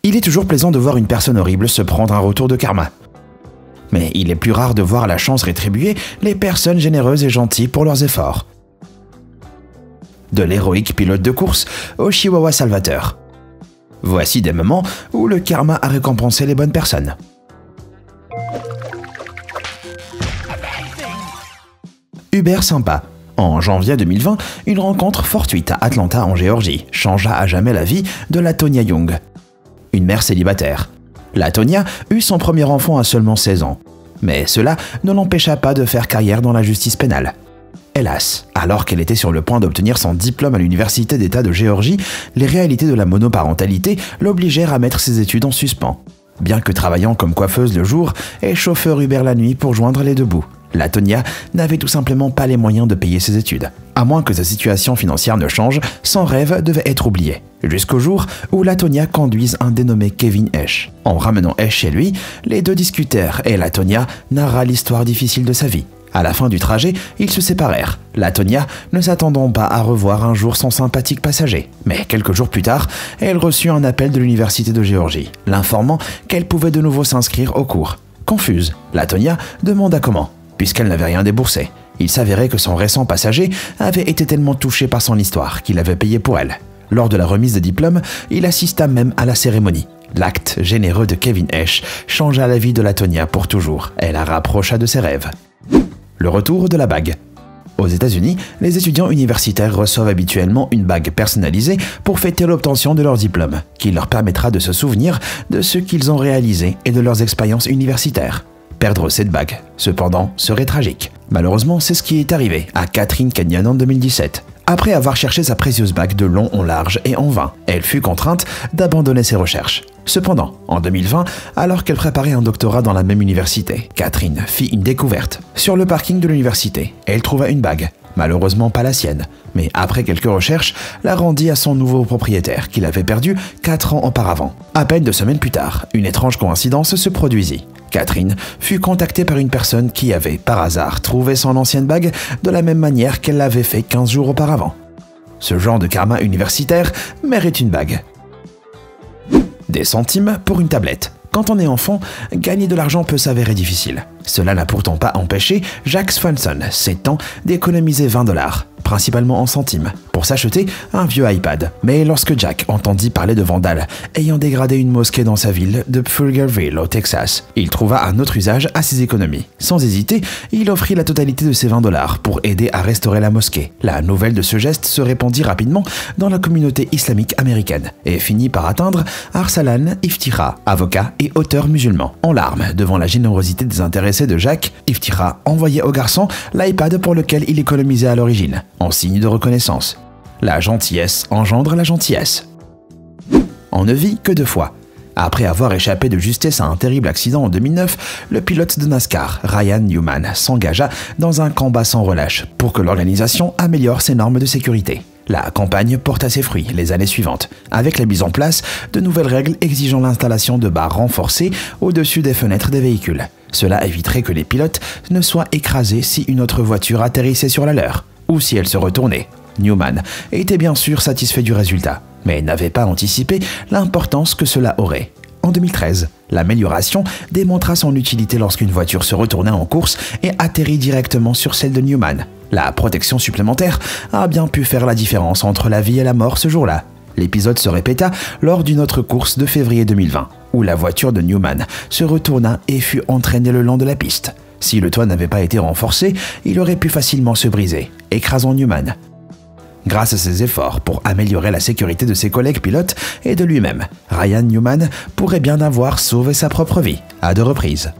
Il est toujours plaisant de voir une personne horrible se prendre un retour de karma. Mais il est plus rare de voir la chance rétribuer les personnes généreuses et gentilles pour leurs efforts. De l'héroïque pilote de course au chihuahua salvateur. Voici des moments où le karma a récompensé les bonnes personnes. Uber sympa. En janvier 2020, une rencontre fortuite à Atlanta en Géorgie changea à jamais la vie de LaTonya Young, une mère célibataire. LaTonya eut son premier enfant à seulement 16 ans, mais cela ne l'empêcha pas de faire carrière dans la justice pénale. Hélas, alors qu'elle était sur le point d'obtenir son diplôme à l'Université d'État de Géorgie, les réalités de la monoparentalité l'obligèrent à mettre ses études en suspens. Bien que travaillant comme coiffeuse le jour et chauffeur Uber la nuit pour joindre les deux bouts, LaTonya n'avait tout simplement pas les moyens de payer ses études. À moins que sa situation financière ne change, son rêve devait être oublié. Jusqu'au jour où LaTonya conduise un dénommé Kevin Esch. En ramenant Esch chez lui, les deux discutèrent et LaTonya narra l'histoire difficile de sa vie. À la fin du trajet, ils se séparèrent, LaTonya ne s'attendant pas à revoir un jour son sympathique passager. Mais quelques jours plus tard, elle reçut un appel de l'Université de Géorgie, l'informant qu'elle pouvait de nouveau s'inscrire au cours. Confuse, LaTonya demanda comment, puisqu'elle n'avait rien déboursé. Il s'avérait que son récent passager avait été tellement touché par son histoire qu'il avait payé pour elle. Lors de la remise des diplômes, il assista même à la cérémonie. L'acte généreux de Kevin Esch changea la vie de LaTonya pour toujours et la rapprocha de ses rêves. Le retour de la bague. Aux États-Unis, les étudiants universitaires reçoivent habituellement une bague personnalisée pour fêter l'obtention de leur diplôme, qui leur permettra de se souvenir de ce qu'ils ont réalisé et de leurs expériences universitaires. Perdre cette bague, cependant, serait tragique. Malheureusement, c'est ce qui est arrivé à Catherine Kenyon en 2017. Après avoir cherché sa précieuse bague de long en large et en vain, elle fut contrainte d'abandonner ses recherches. Cependant, en 2020, alors qu'elle préparait un doctorat dans la même université, Catherine fit une découverte. Sur le parking de l'université, elle trouva une bague. Malheureusement pas la sienne, mais après quelques recherches, la rendit à son nouveau propriétaire qu'il avait perdu 4 ans auparavant. À peine 2 semaines plus tard, une étrange coïncidence se produisit. Catherine fut contactée par une personne qui avait, par hasard, trouvé son ancienne bague de la même manière qu'elle l'avait fait 15 jours auparavant. Ce genre de karma universitaire mérite une bague. Des centimes pour une tablette. Quand on est enfant, gagner de l'argent peut s'avérer difficile. Cela n'a pourtant pas empêché Jack Swanson, 7 ans, d'économiser 20 $, principalement en centimes, pour s'acheter un vieux iPad. Mais lorsque Jack entendit parler de vandales ayant dégradé une mosquée dans sa ville de Pflugerville au Texas, il trouva un autre usage à ses économies. Sans hésiter, il offrit la totalité de ses 20 $ pour aider à restaurer la mosquée. La nouvelle de ce geste se répandit rapidement dans la communauté islamique américaine et finit par atteindre Arsalan Iftira, avocat et auteur musulman. En larmes devant la générosité désintéressée de Jack, Iftira envoyait au garçon l'iPad pour lequel il économisait à l'origine, en signe de reconnaissance. La gentillesse engendre la gentillesse. On ne vit que 2 fois. Après avoir échappé de justesse à un terrible accident en 2009, le pilote de NASCAR, Ryan Newman, s'engagea dans un combat sans relâche pour que l'organisation améliore ses normes de sécurité. La campagne porta ses fruits les années suivantes, avec la mise en place de nouvelles règles exigeant l'installation de barres renforcées au-dessus des fenêtres des véhicules. Cela éviterait que les pilotes ne soient écrasés si une autre voiture atterrissait sur la leur, ou si elle se retournait. Newman était bien sûr satisfait du résultat, mais n'avait pas anticipé l'importance que cela aurait. En 2013, l'amélioration démontra son utilité lorsqu'une voiture se retournait en course et atterrit directement sur celle de Newman. La protection supplémentaire a bien pu faire la différence entre la vie et la mort ce jour-là. L'épisode se répéta lors d'une autre course de février 2020, où la voiture de Newman se retourna et fut entraînée le long de la piste. Si le toit n'avait pas été renforcé, il aurait pu facilement se briser, écrasant Newman. Grâce à ses efforts pour améliorer la sécurité de ses collègues pilotes et de lui-même, Ryan Newman pourrait bien avoir sauvé sa propre vie, à 2 reprises.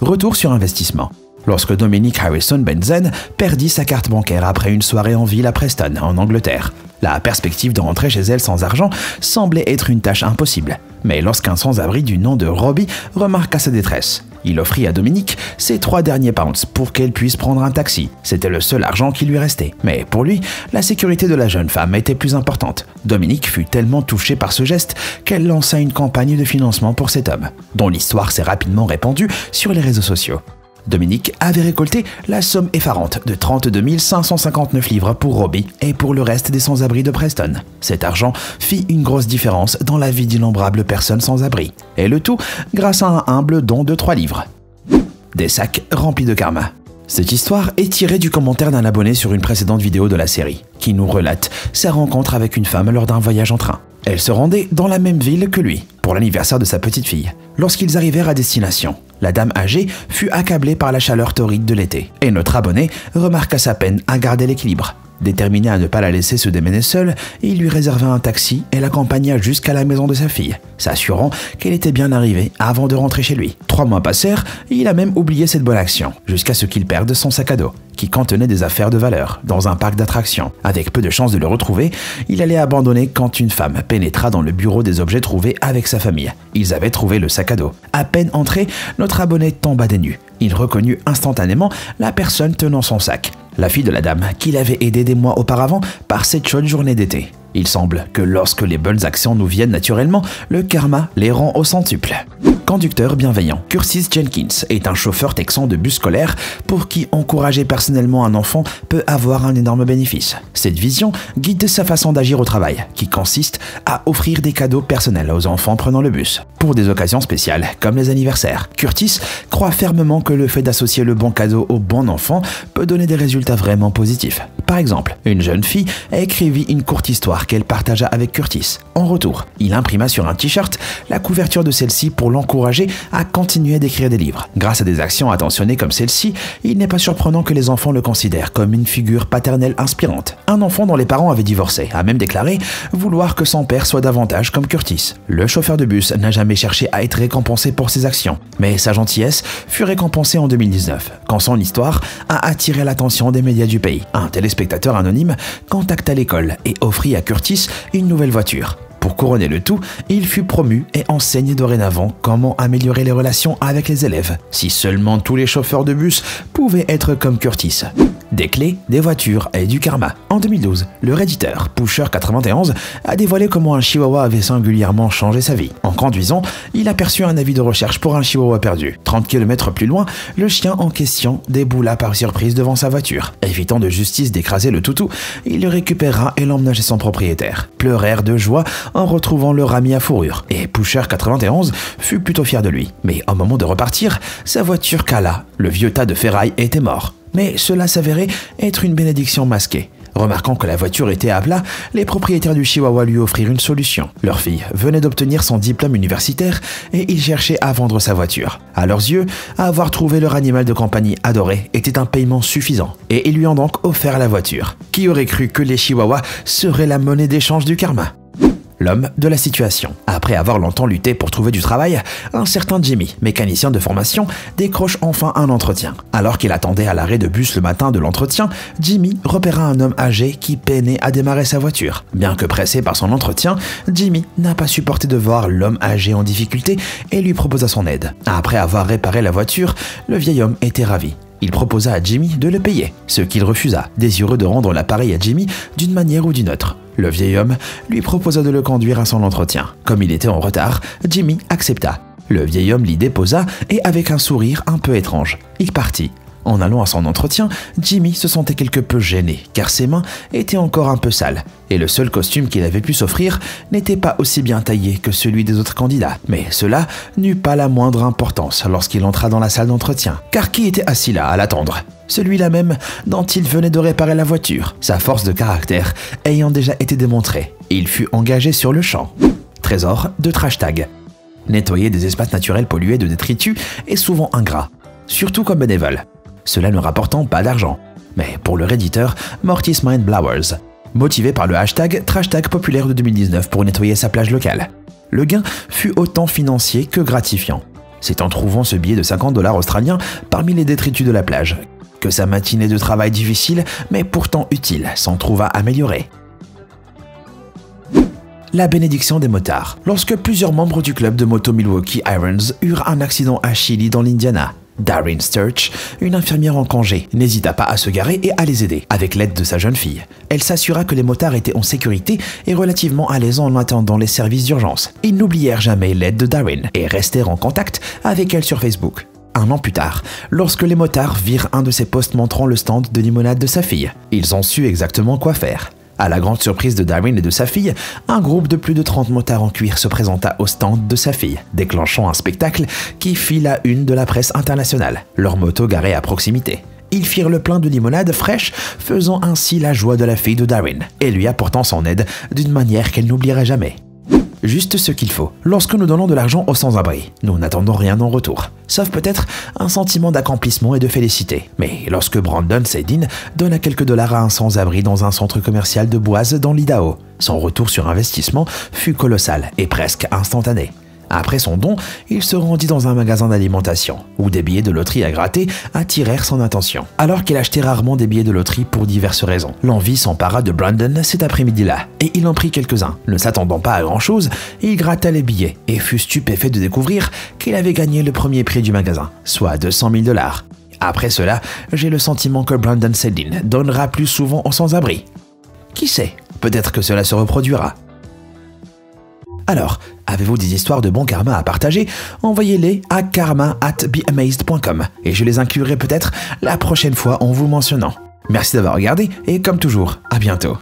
Retour sur investissement. Lorsque Dominique Harrison Benzen perdit sa carte bancaire après une soirée en ville à Preston, en Angleterre, la perspective de rentrer chez elle sans argent semblait être une tâche impossible. Mais lorsqu'un sans-abri du nom de Robbie remarqua sa détresse, il offrit à Dominique ses 3 derniers pounds pour qu'elle puisse prendre un taxi. C'était le seul argent qui lui restait. Mais pour lui, la sécurité de la jeune femme était plus importante. Dominique fut tellement touchée par ce geste qu'elle lança une campagne de financement pour cet homme, dont l'histoire s'est rapidement répandue sur les réseaux sociaux. Dominique avait récolté la somme effarante de 32 559 livres pour Robbie et pour le reste des sans-abri de Preston. Cet argent fit une grosse différence dans la vie d'innombrables personnes sans-abri. Et le tout grâce à un humble don de 3 livres. Des sacs remplis de karma. Cette histoire est tirée du commentaire d'un abonné sur une précédente vidéo de la série, qui nous relate sa rencontre avec une femme lors d'un voyage en train. Elle se rendait dans la même ville que lui, pour l'anniversaire de sa petite fille. Lorsqu'ils arrivèrent à destination, la dame âgée fut accablée par la chaleur torride de l'été, et notre abonné remarqua sa peine à garder l'équilibre. Déterminé à ne pas la laisser se démener seule, il lui réserva un taxi et l'accompagna jusqu'à la maison de sa fille, s'assurant qu'elle était bien arrivée avant de rentrer chez lui. 3 mois passèrent et il a même oublié cette bonne action, jusqu'à ce qu'il perde son sac à dos, qui contenait des affaires de valeur, dans un parc d'attractions. Avec peu de chances de le retrouver, il allait abandonner quand une femme pénétra dans le bureau des objets trouvés avec sa famille. Ils avaient trouvé le sac à dos. À peine entré, notre abonné tomba des nues. Il reconnut instantanément la personne tenant son sac, la fille de la dame qu'il avait aidée des mois auparavant par cette chaude journée d'été. Il semble que lorsque les bonnes actions nous viennent naturellement, le karma les rend au centuple. Conducteur bienveillant. Curtis Jenkins est un chauffeur texan de bus scolaire pour qui encourager personnellement un enfant peut avoir un énorme bénéfice. Cette vision guide sa façon d'agir au travail, qui consiste à offrir des cadeaux personnels aux enfants prenant le bus. Pour des occasions spéciales, comme les anniversaires, Curtis croit fermement que le fait d'associer le bon cadeau au bon enfant peut donner des résultats vraiment positifs. Par exemple, une jeune fille écrivit une courte histoire qu'elle partagea avec Curtis. En retour, il imprima sur un t-shirt la couverture de celle-ci pour l'encourager à continuer d'écrire des livres. Grâce à des actions attentionnées comme celle-ci, il n'est pas surprenant que les enfants le considèrent comme une figure paternelle inspirante. Un enfant dont les parents avaient divorcé a même déclaré vouloir que son père soit davantage comme Curtis. Le chauffeur de bus n'a jamais cherché à être récompensé pour ses actions, mais sa gentillesse fut récompensée en 2019, quand son histoire a attiré l'attention des médias du pays. Un téléspectateur anonyme contacta l'école et offrit à Curtis une nouvelle voiture. Pour couronner le tout, il fut promu et enseigne dorénavant comment améliorer les relations avec les élèves. Si seulement tous les chauffeurs de bus pouvaient être comme Curtis. Des clés, des voitures et du karma. En 2012, le redditeur Pusher91 a dévoilé comment un chihuahua avait singulièrement changé sa vie. En conduisant, il aperçut un avis de recherche pour un chihuahua perdu. 30 km plus loin, le chien en question déboula par surprise devant sa voiture. Évitant de justice d'écraser le toutou, il le récupéra et l'emmena chez son propriétaire. Pleurèrent de joie en retrouvant leur ami à fourrure. Et Pusher91 fut plutôt fier de lui. Mais au moment de repartir, sa voiture cala. Le vieux tas de ferraille était mort. Mais cela s'avérait être une bénédiction masquée. Remarquant que la voiture était à plat, les propriétaires du chihuahua lui offrirent une solution. Leur fille venait d'obtenir son diplôme universitaire et ils cherchaient à vendre sa voiture. À leurs yeux, avoir trouvé leur animal de compagnie adoré était un paiement suffisant et ils lui ont donc offert la voiture. Qui aurait cru que les chihuahuas seraient la monnaie d'échange du karma ? L'homme de la situation. Après avoir longtemps lutté pour trouver du travail, un certain Jimmy, mécanicien de formation, décroche enfin un entretien. Alors qu'il attendait à l'arrêt de bus le matin de l'entretien, Jimmy repéra un homme âgé qui peinait à démarrer sa voiture. Bien que pressé par son entretien, Jimmy n'a pas supporté de voir l'homme âgé en difficulté et lui proposa son aide. Après avoir réparé la voiture, le vieil homme était ravi. Il proposa à Jimmy de le payer, ce qu'il refusa, désireux de rendre l'appareil à Jimmy d'une manière ou d'une autre. Le vieil homme lui proposa de le conduire à son entretien. Comme il était en retard, Jimmy accepta. Le vieil homme l'y déposa et avec un sourire un peu étrange, il partit. En allant à son entretien, Jimmy se sentait quelque peu gêné, car ses mains étaient encore un peu sales, et le seul costume qu'il avait pu s'offrir n'était pas aussi bien taillé que celui des autres candidats. Mais cela n'eut pas la moindre importance lorsqu'il entra dans la salle d'entretien, car qui était assis là à l'attendre ? Celui-là même dont il venait de réparer la voiture, sa force de caractère ayant déjà été démontrée. Il fut engagé sur le champ. Trésor de trash tag. Nettoyer des espaces naturels pollués de détritus est souvent ingrat, surtout comme bénévole. Cela ne rapportant pas d'argent. Mais pour le redditeur Mortis Mindblowers, motivé par le hashtag TrashTag populaire de 2019 pour nettoyer sa plage locale. Le gain fut autant financier que gratifiant. C'est en trouvant ce billet de 50 $ australiens parmi les détritus de la plage que sa matinée de travail difficile, mais pourtant utile, s'en trouva améliorée. La bénédiction des motards. Lorsque plusieurs membres du club de moto Milwaukee Irons eurent un accident à Chili dans l'Indiana, Darren Sturch, une infirmière en congé, n'hésita pas à se garer et à les aider, avec l'aide de sa jeune fille. Elle s'assura que les motards étaient en sécurité et relativement à l'aise en attendant les services d'urgence. Ils n'oublièrent jamais l'aide de Darren et restèrent en contact avec elle sur Facebook. Un an plus tard, lorsque les motards virent un de ses postes montrant le stand de limonade de sa fille, ils ont su exactement quoi faire. À la grande surprise de Darren et de sa fille, un groupe de plus de 30 motards en cuir se présenta au stand de sa fille, déclenchant un spectacle qui fit la une de la presse internationale, leurs motos garées à proximité. Ils firent le plein de limonade fraîche, faisant ainsi la joie de la fille de Darren, et lui apportant son aide d'une manière qu'elle n'oublierait jamais. Juste ce qu'il faut. Lorsque nous donnons de l'argent aux sans-abri, nous n'attendons rien en retour, sauf peut-être un sentiment d'accomplissement et de félicité. Mais lorsque Brandon Sedin donna quelques dollars à un sans-abri dans un centre commercial de Boise dans l'Idaho, son retour sur investissement fut colossal et presque instantané. Après son don, il se rendit dans un magasin d'alimentation, où des billets de loterie à gratter attirèrent son attention. Alors qu'il achetait rarement des billets de loterie pour diverses raisons, l'envie s'empara de Brandon cet après-midi-là, et il en prit quelques-uns. Ne s'attendant pas à grand-chose, il gratta les billets, et fut stupéfait de découvrir qu'il avait gagné le premier prix du magasin, soit 200 000 $. Après cela, j'ai le sentiment que Brandon Sedin donnera plus souvent aux sans-abri. Qui sait, peut-être que cela se reproduira. Alors, avez-vous des histoires de bon karma à partager? Envoyez-les à karma@beamazed.com et je les inclurai peut-être la prochaine fois en vous mentionnant. Merci d'avoir regardé et comme toujours, à bientôt.